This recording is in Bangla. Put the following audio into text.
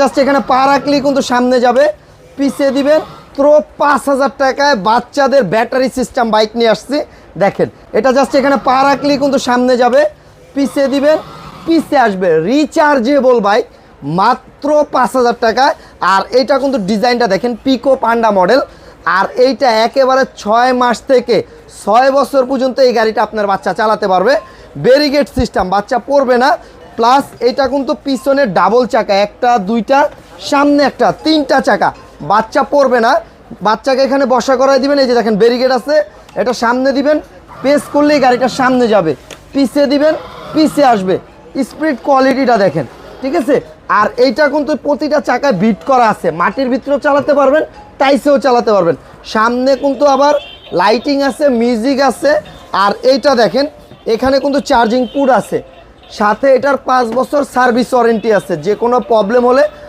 জাস্ট এখানে পা রাখলেই কিন্তু সামনে যাবে, পিছিয়ে দিবেন। মাত্র 5,000 টাকায় বাচ্চাদের ব্যাটারি সিস্টেম বাইক নিয়ে আসছি। দেখেন এটা জাস্ট এখানে পা রাখলেই কিন্তু সামনে যাবে, পিছিয়ে দিবেন, পিছিয়ে আসবে। রিচার্জেবল বাইক মাত্র 5,000 টাকায়। আর এইটা কিন্তু ডিজাইনটা দেখেন, পিকো পান্ডা মডেল। আর এইটা একেবারে 6 মাস থেকে 6 বছর পর্যন্ত এই গাড়িটা আপনার বাচ্চা চালাতে পারবে। ব্যারিকেড সিস্টেম, বাচ্চা পড়বে না। প্লাস এটা কিন্তু পিছনে ডাবল চাকা, একটা দুইটা, সামনে একটা, 3টা চাকা, বাচ্চা পড়বে না। বাচ্চাকে এখানে বসা করাই দিবেন। এই যে দেখেন ব্যারিকেড আছে, এটা সামনে দিবেন, প্রেস করলেই গাড়িটা সামনে যাবে, পিছিয়ে দিবেন, পিছিয়ে আসবে। স্পিড কোয়ালিটিটা দেখেন, ঠিক আছে। আর এইটা কিন্তু প্রতিটা চাকায় বিট করা আছে, মাটির ভিতরেও চালাতে পারবেন, টাইসেও চালাতে পারবেন। সামনে কিন্তু আবার লাইটিং আছে, মিউজিক আছে। আর এইটা দেখেন এখানে কিন্তু চার্জিং পোর্ট আছে, সাথে এটার 5 বছর সার্ভিস ওয়ারেন্টি আছে। যে কোনো প্রবলেম হলে